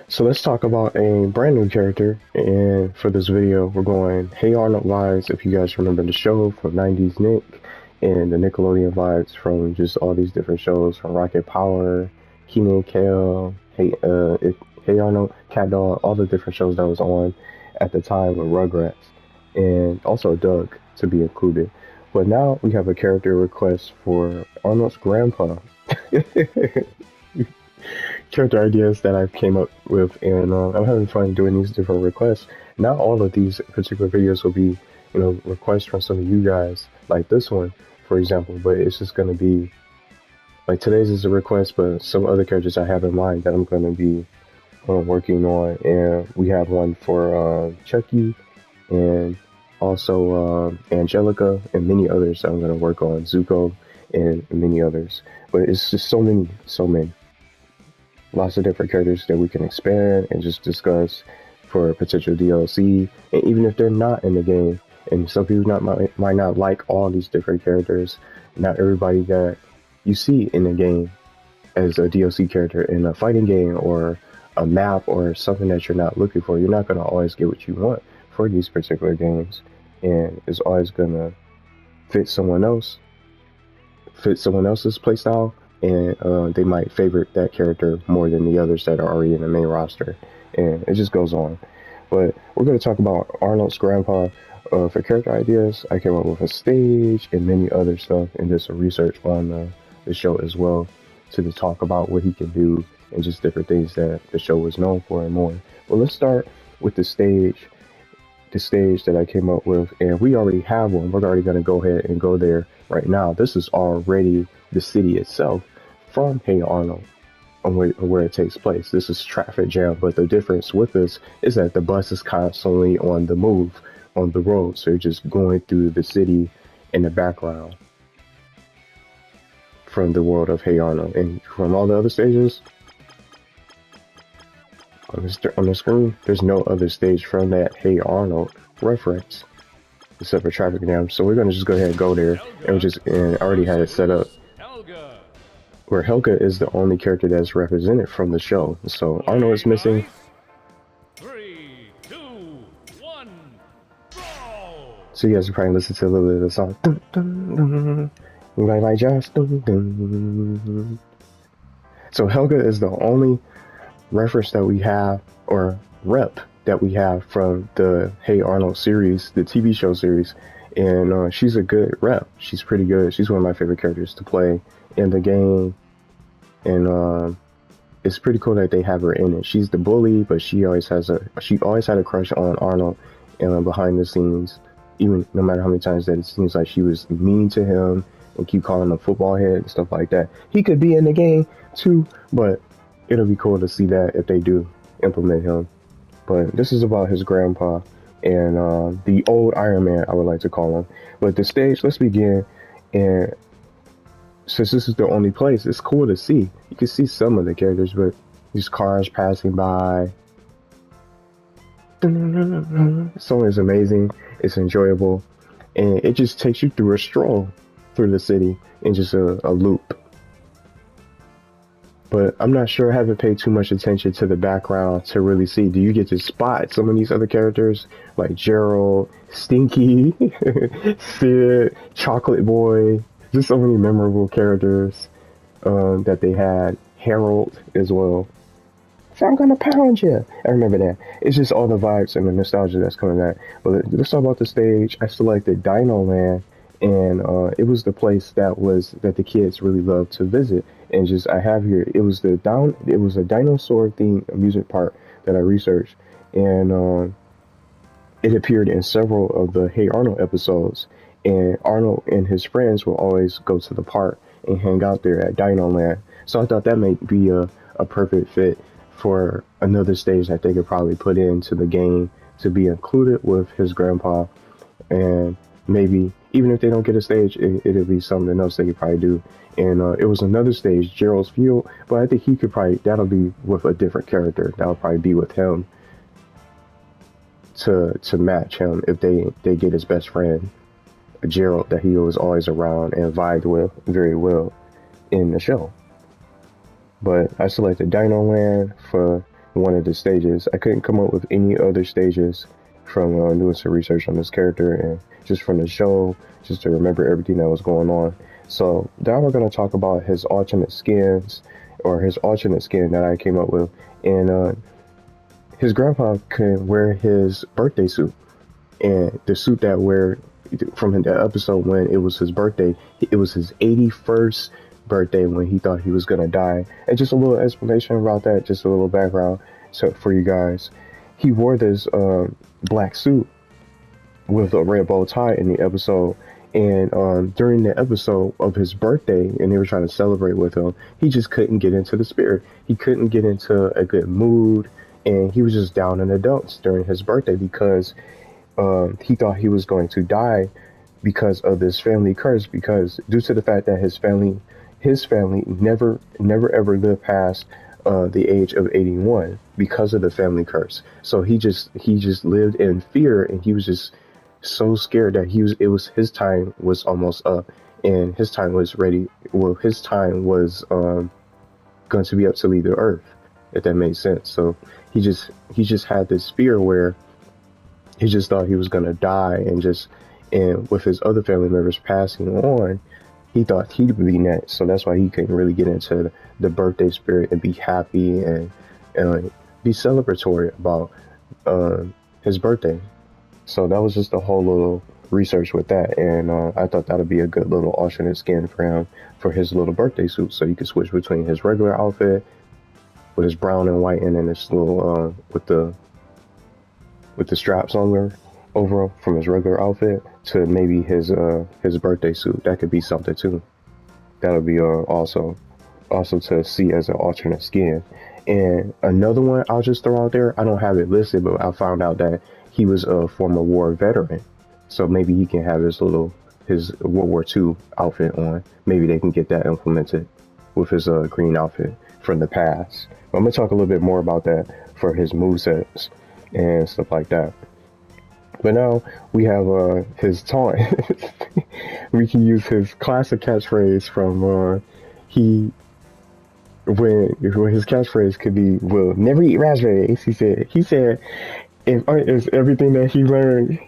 So let's talk about a brand new character, and for this video, we're going Hey Arnold vibes. If you guys remember the show from '90s Nick, and the Nickelodeon vibes from just all these different shows from Rocket Power, Kenan and Kel, Hey Arnold, Cat Dog, all the different shows that was on at the time with Rugrats, and also Doug to be included. But now we have a character request for Arnold's grandpa. Character ideas that I've came up with, and I'm having fun doing these different requests. Not all of these particular videos will be, requests from some of you guys, like this one, for example. But it's just gonna be like today's is a request, but some other characters I have in mind that I'm gonna be working on, and we have one for Chucky, and also Angelica, and many others that I'm gonna work on, Zuko, and many others. But it's just so many lots of different characters that we can expand and just discuss for potential DLC. And even if they're not in the game, and some people might not like all these different characters, not everybody that you see in the game as a DLC character in a fighting game or a map or something that you're not looking for, you're not going to always get what you want for these particular games. And it's always going to fit someone else, fit someone else's playstyle, and they might favorite that character more than the others that are already in the main roster, and it just goes on. But we're going to talk about Arnold's grandpa. For character ideas, I came up with a stage and many other stuff, and did some research on the show as well to talk about what he can do and just different things that the show was known for and more. But let's start with the stage that I came up with, and we already have one. We're already going to go ahead and go there right now. This is already the city itself from Hey Arnold, on where it takes place. This is traffic jam, but the difference with this is that the bus is constantly on the move on the road, so you're just going through the city in the background from the world of Hey Arnold. And from all the other stages on the screen, there's no other stage from that Hey Arnold reference except for traffic jam. So we're gonna just go ahead and go there, and I already had it set up where Helga is the only character that's represented from the show. So Arnold is missing. 3, 2, 1, Brawl! So you guys can probably listen to a little bit of the song. Dun, dun, dun. Right, like just. Dun, dun. So Helga is the only reference that we have, or rep that we have from the Hey Arnold series, the TV show series, and she's a good rep. She's pretty good. She's one of my favorite characters to play in the game, and it's pretty cool that they have her in it. She's the bully, but she always had a crush on Arnold, and behind the scenes, even no matter how many times that it seems like she was mean to him and keep calling him football head and stuff like that. He could be in the game too, but it'll be cool to see that if they do implement him. But this is about his grandpa and the old Iron Man, I would like to call him. But the stage, let's begin. And since this is the only place, it's cool to see. You can see some of the characters, but these cars passing by. The song is amazing. It's enjoyable, and it just takes you through a stroll through the city in just a loop. But I'm not sure. I haven't paid too much attention to the background to really see. Do you get to spot some of these other characters like Gerald, Stinky, Sid, Chocolate Boy? Just so many memorable characters that they had. Harold as well. So I'm gonna pound you. I remember that. It's just all the vibes and the nostalgia that's coming back. But let's talk about the stage. I selected Dino Land, and it was the place that the kids really loved to visit. And just I have here, it was a dinosaur themed amusement park that I researched, and it appeared in several of the Hey Arnold episodes. And Arnold and his friends will always go to the park and hang out there at Dino Land. So I thought that may be a perfect fit for another stage that they could probably put into the game to be included with his grandpa. And maybe even if they don't get a stage, it'll be something else they could probably do. And it was another stage, Gerald's Field, but I think that'll be with a different character. That'll probably be with him to match him if they get his best friend, Gerald, that he was always around and vibed with very well in the show. But I selected Dino Land for one of the stages. I couldn't come up with any other stages from doing some research on this character and just from the show, just to remember everything that was going on. So now we're going to talk about his alternate skins, or his alternate skin that I came up with. And his grandpa can wear his birthday suit, and the suit that wear from the episode when it was his birthday, it was his 81st birthday when he thought he was gonna die. And just a little explanation about that, just a little background so for you guys. He wore this black suit with a red bow tie in the episode, and during the episode of his birthday, and they were trying to celebrate with him, he just couldn't get into the spirit. He couldn't get into a good mood, and he was just down in the dumps during his birthday because he thought he was going to die because of this family curse, because due to the fact that his family never ever lived past the age of 81 because of the family curse. So he just lived in fear, and he was just so scared that his time was almost up, and his time was ready. Well, his time was going to be up to leave the earth, if that makes sense. So he just had this fear where he just thought he was gonna die, and with his other family members passing on, he thought he'd be next. So that's why he couldn't really get into the birthday spirit and be happy and be celebratory about his birthday. So that was just a whole little research with that, and I thought that would be a good little alternate skin for him for his little birthday suit, so you could switch between his regular outfit with his brown and white, and then this little with the straps on there over from his regular outfit to maybe his birthday suit. That could be something too. That would be also to see as an alternate skin. And another one I'll just throw out there, I don't have it listed, but I found out that he was a former war veteran, so maybe he can have his World War II outfit on. Maybe they can get that implemented with his green outfit from the past. But I'm gonna talk a little bit more about that for his movesets and stuff like that. But now we have his taunt. We can use his classic catchphrase from when his catchphrase could be, "Will never eat raspberries." He said if everything that he learned.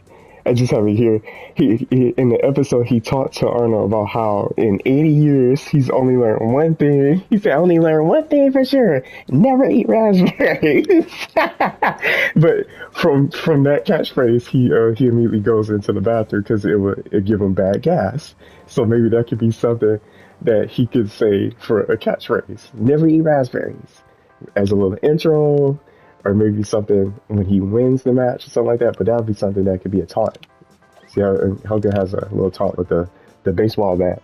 I just have it here. He in the episode, he talked to Arnold about how in 80 years he's only learned one thing. He said, "I only learned one thing for sure: never eat raspberries." But from that catchphrase, he immediately goes into the bathroom because it give him bad gas. So maybe that could be something that he could say for a catchphrase: "Never eat raspberries," as a little intro. Or maybe something when he wins the match or something like that. But that would be something that could be a taunt. See how Hogan has a little taunt with the baseball bat.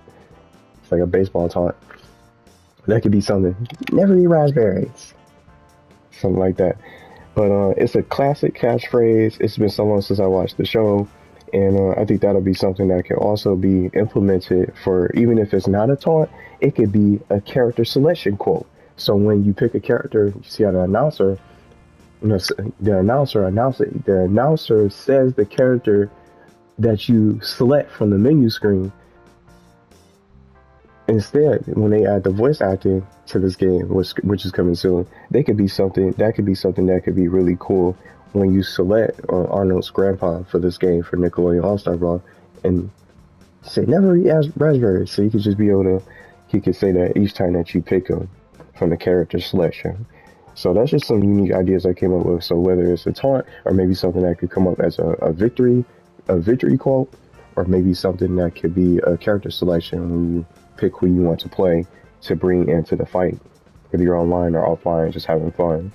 It's like a baseball taunt. That could be something. Never eat raspberries. Something like that. But it's a classic catchphrase. It's been so long since I watched the show. And I think that'll be something that can also be implemented for, even if it's not a taunt, it could be a character selection quote. So when you pick a character, you see how the announcer says the character that you select from the menu screen. Instead, when they add the voice acting to this game, which is coming soon, that could be something that could be really cool when you select Arnold's grandpa for this game for Nickelodeon All-Star Brawl, and say never eat raspberries. So you could just be able to, he could say that each time that you pick him from the character selection. So that's just some unique ideas I came up with. So whether it's a taunt or maybe something that could come up as a victory quote, or maybe something that could be a character selection when you pick who you want to play to bring into the fight, whether you're online or offline, just having fun.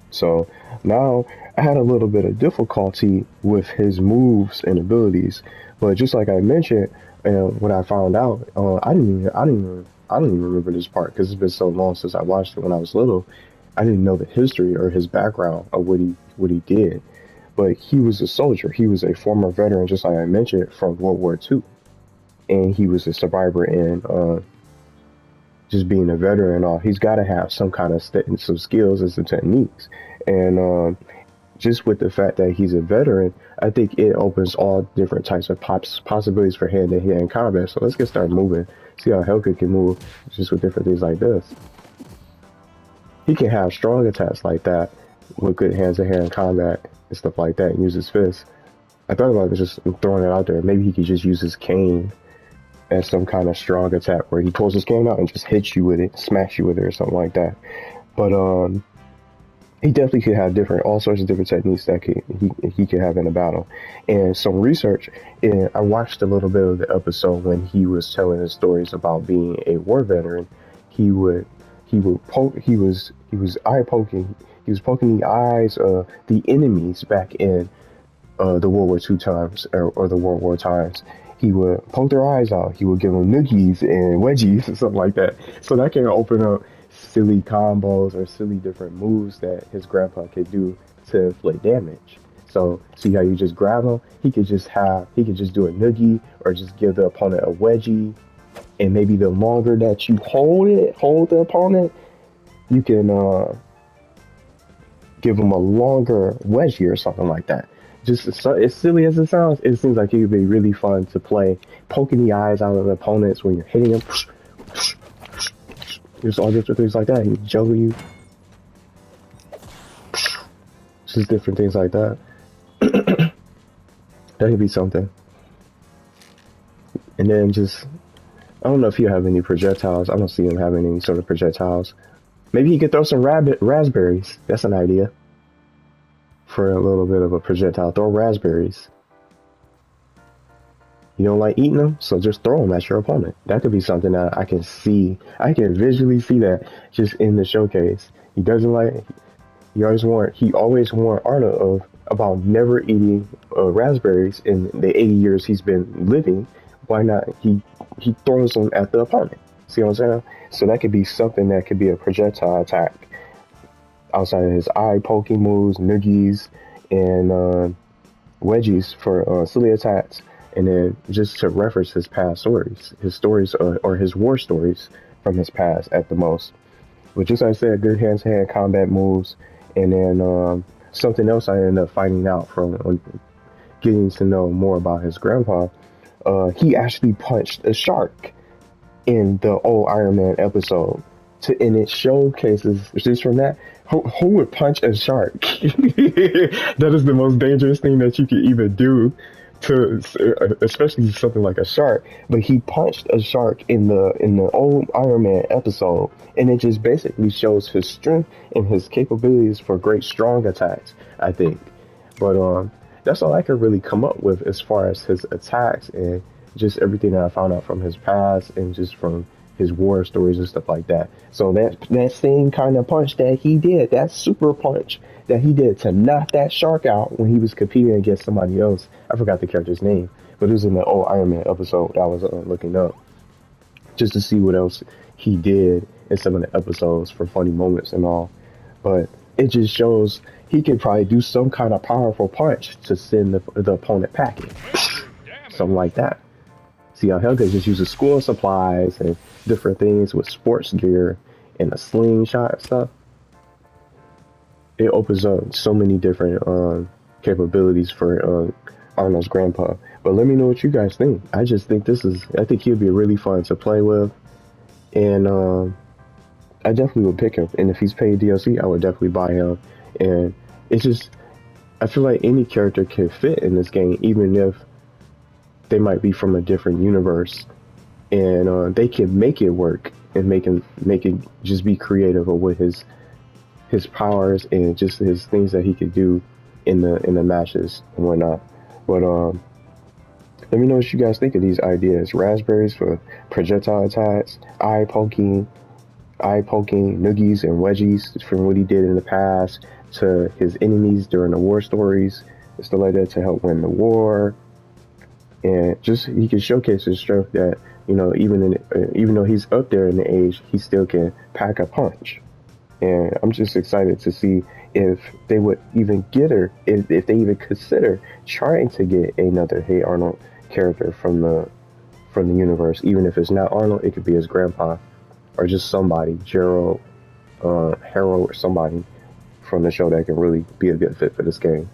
So now I had a little bit of difficulty with his moves and abilities, but just like I mentioned, when I found out, I don't even remember this part because it's been so long since I watched it when I was little. I didn't know the history or his background of what he did, but he was a soldier. He was a former veteran, just like I mentioned, from World War II, and he was a survivor. And just being a veteran and all, he's got to have some kind of some skills and some techniques. And just with the fact that he's a veteran, I think it opens all different types of possibilities for hand-to-hand combat. So let's get started moving. See how Helga can move just with different things like this. he can have strong attacks like that with good hand-to-hand combat and stuff like that, and use his fists. I thought about just throwing it out there. Maybe he could just use his cane as some kind of strong attack where he pulls his cane out and just hits you with it, smacks you with it, or something like that. But he definitely could have all sorts of different techniques that he could have in a battle. And some research, and I watched a little bit of the episode when he was telling his stories about being a war veteran. He was eye poking. He was poking the eyes of the enemies back in the World War II times or the World War times. He would poke their eyes out. He would give them noogies and wedgies or something like that. So that can open up silly combos or silly different moves that his grandpa could do to inflict damage. So see how you just grab him? He could just do a noogie or just give the opponent a wedgie. And maybe the longer that you hold the opponent, you can give him a longer wedgie or something like that. Just as silly as it sounds, it seems like it would be really fun to play, poking the eyes out of the opponents when you're hitting them. There's all different things like that. He juggle you. Just different things like that. That could be something. And then just, I don't know if you have any projectiles. I don't see him having any sort of projectiles. Maybe he could throw some raspberries. That's an idea. For a little bit of a projectile, throw raspberries. You don't like eating them, so just throw them at your opponent. That could be something that I can see. I can visually see that just in the showcase. He always warned Arnold about never eating raspberries in the 80 years he's been living. Why not? He throws them at the opponent. See what I'm saying? So that could be something that could be a projectile attack. Outside of his eye poking moves, noogies, and wedgies for silly attacks, and then just to reference his past stories, or his war stories from his past at the most. But just like I said, good hand-to-hand combat moves, and then something else I ended up finding out from getting to know more about his grandpa. He actually punched a shark in the old Iron Man episode. And it showcases just from that who would punch a shark. That is the most dangerous thing that you could even do especially something like a shark. But he punched a shark in the old Iron Man episode, and it just basically shows his strength and his capabilities for great strong attacks, I think. But that's all I could really come up with as far as his attacks and just everything that I found out from his past and just from his war stories and stuff like that. So that same kind of punch that he did, that super punch that he did to knock that shark out when he was competing against somebody else. I forgot the character's name, but it was in the old Iron Man episode that I was looking up just to see what else he did in some of the episodes for funny moments and all. But it just shows he could probably do some kind of powerful punch to send the opponent packing. Something like that. See how Helga just uses school supplies and different things with sports gear and a slingshot and stuff. It opens up so many different capabilities for Arnold's grandpa. But let me know what you guys think. I just think I think he'd be really fun to play with. And I definitely would pick him. And if he's paid DLC, I would definitely buy him. And it's just, I feel like any character can fit in this game, even if they might be from a different universe, and they can make it work and make it just be creative with his powers and just his things that he could do in the matches and whatnot. But let me know what you guys think of these ideas. Raspberries for projectile attacks, eye poking, noogies and wedgies from what he did in the past to his enemies during the war stories and stuff like that to help win the war. And just he can showcase his strength that, you know, even though he's up there in the age, he still can pack a punch. And I'm just excited to see if they would even if they even consider trying to get another Hey Arnold character from the universe. Even if it's not Arnold, it could be his grandpa or just somebody, Gerald, Harold, or somebody from the show that can really be a good fit for this game.